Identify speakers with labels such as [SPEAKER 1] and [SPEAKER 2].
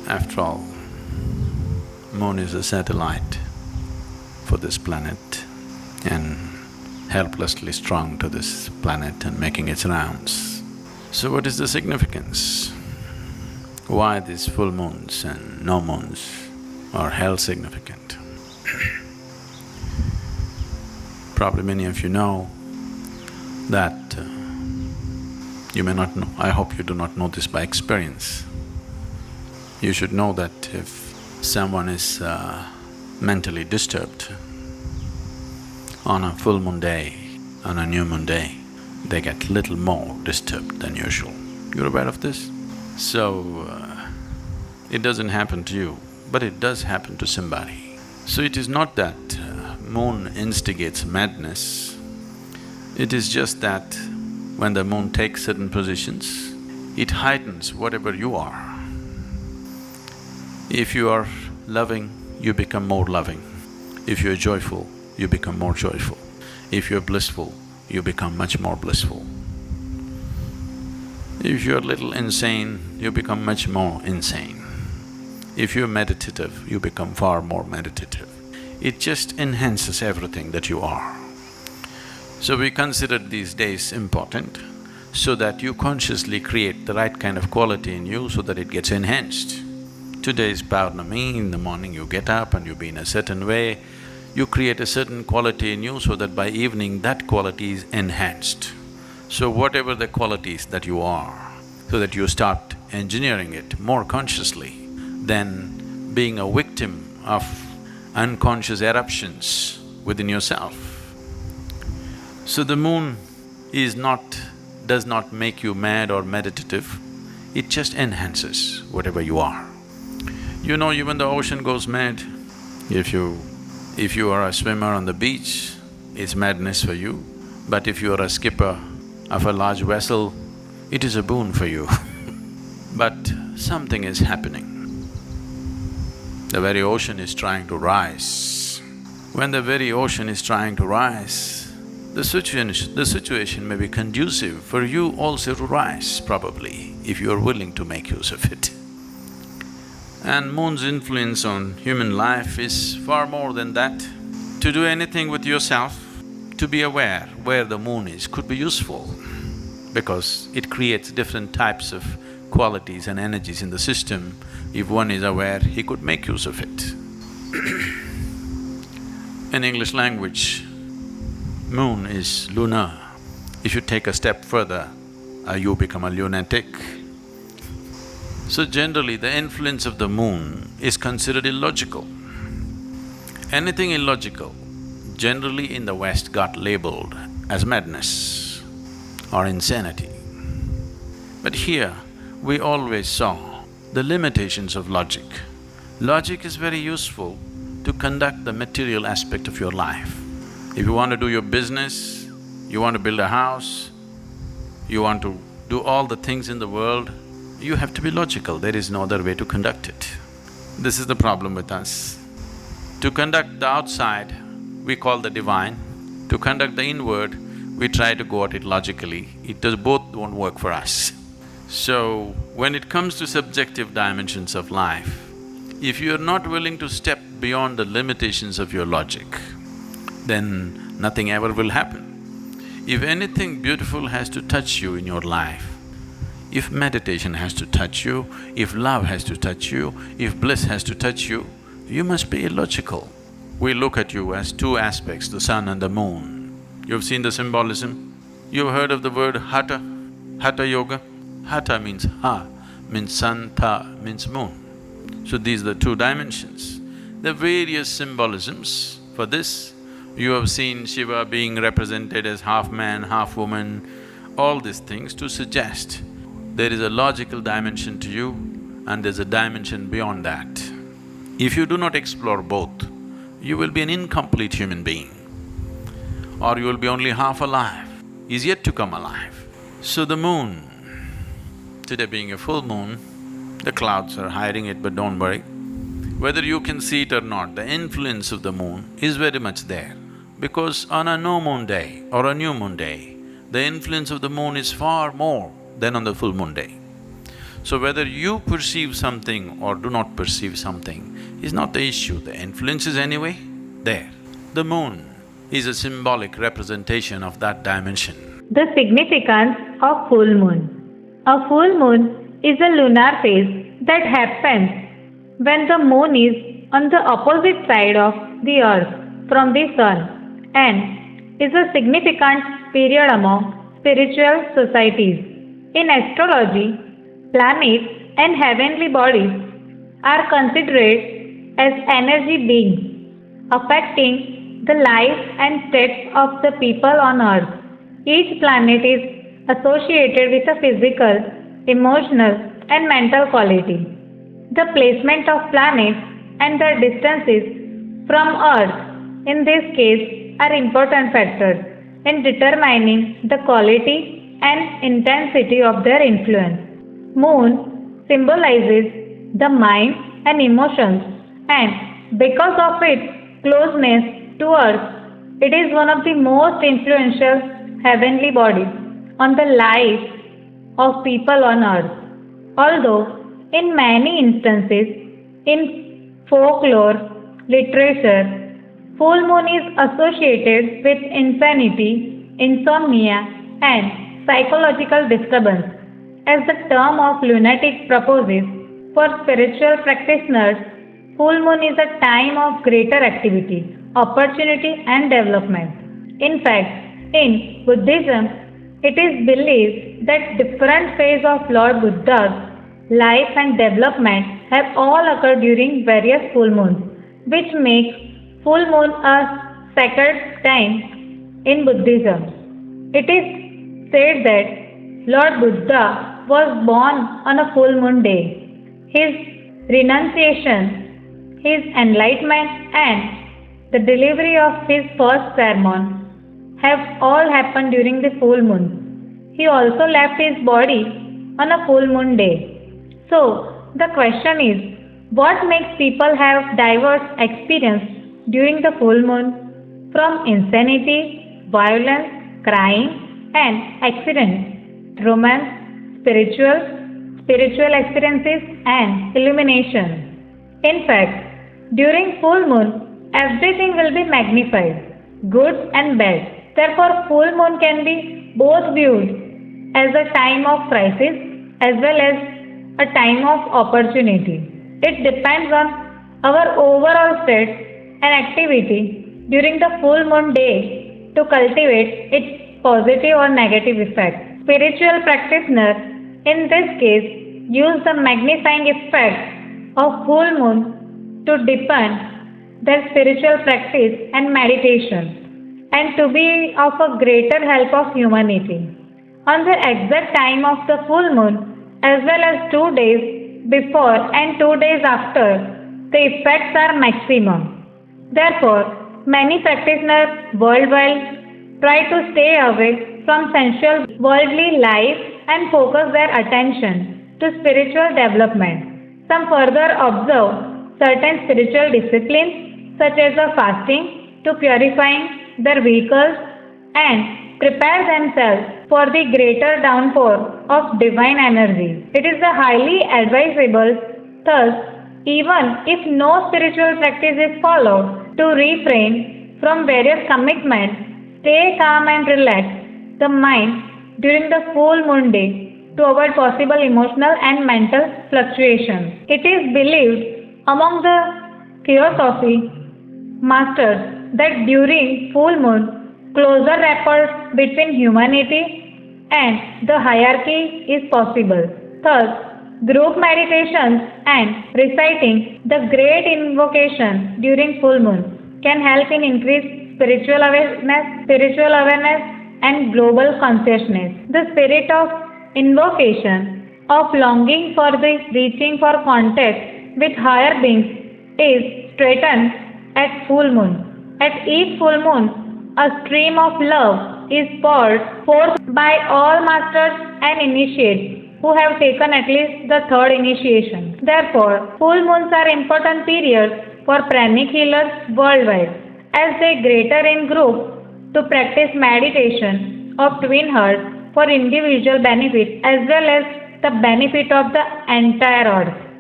[SPEAKER 1] After all, moon is a satellite for this planet and helplessly strung to this planet and making its rounds. So what is the significance? Why these full moons and no moons are held significant? Probably many of you know that you may not know, I hope you do not know this by experience. You should know that if someone is mentally disturbed on a full moon day, on a new moon day, they get little more disturbed than usual. You're aware of this? So, it doesn't happen to you, but it does happen to somebody. So it is not that moon instigates madness, it is just that when the moon takes certain positions, it heightens whatever you are. If you are loving, you become more loving. If you're joyful, you become more joyful. If you're blissful, you become much more blissful. If you're a little insane, you become much more insane. If you're meditative, you become far more meditative. It just enhances everything that you are. So we consider these days important so that you consciously create the right kind of quality in you so that it gets enhanced. Today is Paurnami, in the morning you get up and you be in a certain way, you create a certain quality in you so that by evening that quality is enhanced. So whatever the qualities that you are, so that you start engineering it more consciously than being a victim of unconscious eruptions within yourself. So the moon does not make you mad or meditative, it just enhances whatever you are. You know, even the ocean goes mad. If you are a swimmer on the beach, it's madness for you. But if you are a skipper of a large vessel, it is a boon for you. But something is happening. The very ocean is trying to rise. When the very ocean is trying to rise, the situation may be conducive for you also to rise, probably, if you are willing to make use of it. And moon's influence on human life is far more than that. To do anything with yourself, to be aware where the moon is could be useful because it creates different types of qualities and energies in the system. If one is aware, he could make use of it. In English language, moon is lunar. If you take a step further, you become a lunatic. So generally, the influence of the moon is considered illogical. Anything illogical, generally in the West got labeled as madness or insanity. But here, we always saw the limitations of logic. Logic is very useful to conduct the material aspect of your life. If you want to do your business, you want to build a house, you want to do all the things in the world, you have to be logical, there is no other way to conduct it. This is the problem with us. To conduct the outside, we call the divine. To conduct the inward, we try to go at it logically. Both won't work for us. So, when it comes to subjective dimensions of life, if you're not willing to step beyond the limitations of your logic, then nothing ever will happen. If anything beautiful has to touch you in your life, if meditation has to touch you, if love has to touch you, if bliss has to touch you, you must be illogical. We look at you as two aspects, the sun and the moon. You've seen the symbolism? You've heard of the word hatha, hatha yoga? Hatha means ha, means sun, tha means moon. So these are the two dimensions. There are various symbolisms for this. You have seen Shiva being represented as half man, half woman, all these things to suggest there is a logical dimension to you and there's a dimension beyond that. If you do not explore both, you will be an incomplete human being or you will be only half alive, is yet to come alive. So the moon, today being a full moon, the clouds are hiding it, but don't worry. Whether you can see it or not, the influence of the moon is very much there. Because on a no moon day or a new moon day, the influence of the moon is far more than on the full moon day. So whether you perceive something or do not perceive something is not the issue, the influence is anyway there. The moon is a symbolic representation of that dimension.
[SPEAKER 2] The significance of full moon. A full moon is a lunar phase that happens when the moon is on the opposite side of the earth from the sun and is a significant period among spiritual societies. In astrology, planets and heavenly bodies are considered as energy beings affecting the life and states of the people on earth. Each planet is associated with a physical, emotional, and mental quality. The placement of planets and their distances from Earth, in this case, are important factors in determining the quality and intensity of their influence. Moon symbolizes the mind and emotions, and because of its closeness to Earth, it is one of the most influential heavenly bodies on the life of people on Earth. Although, in many instances, in folklore, literature, full moon is associated with insanity, insomnia, and psychological disturbance. As the term of lunatic proposes, for spiritual practitioners, full moon is a time of greater activity, opportunity, and development. In fact, in Buddhism, it is believed that different phases of Lord Buddha's life and development have all occurred during various full moons, which makes full moon a sacred time in Buddhism. It is said that Lord Buddha was born on a full moon day. His renunciation, his enlightenment, and the delivery of his first sermon have all happened during the full moon. He also left his body on a full moon day. So, the question is, what makes people have diverse experience during the full moon? From insanity, violence, crime, and accidents, romance, spiritual experiences, and illumination. In fact, during full moon, everything will be magnified, good and bad. Therefore, full moon can be both viewed as a time of crisis as well as a time of opportunity. It depends on our overall state and activity during the full moon day to cultivate its positive or negative effect. Spiritual practitioners, in this case, use the magnifying effect of full moon to deepen their spiritual practice and meditation and to be of a greater help of humanity. On the exact time of the full moon, as well as 2 days before and 2 days after, the effects are maximum. Therefore, many practitioners worldwide try to stay away from sensual worldly life and focus their attention to spiritual development. Some further observe certain spiritual disciplines such as the fasting to purifying their vehicles and prepare themselves for the greater downpour of divine energy. It is highly advisable, thus, even if no spiritual practice is followed, to refrain from various commitments, stay calm and relax the mind during the full moon day to avoid possible emotional and mental fluctuations. It is believed among the theosophy masters that during full moon, closer rapport between humanity and the hierarchy is possible. Thus, group meditations and reciting the great invocation during full moon can help in increased spiritual awareness and global consciousness. The spirit of invocation, of longing for the reaching for contact with higher beings is straightened at full moon. At each full moon, a stream of love is poured forth by all masters and initiates who have taken at least the third initiation. Therefore, full moons are important periods for pranic healers worldwide, as they gather in group to practice meditation of twin hearts for individual benefit as well as the benefit of the entire earth.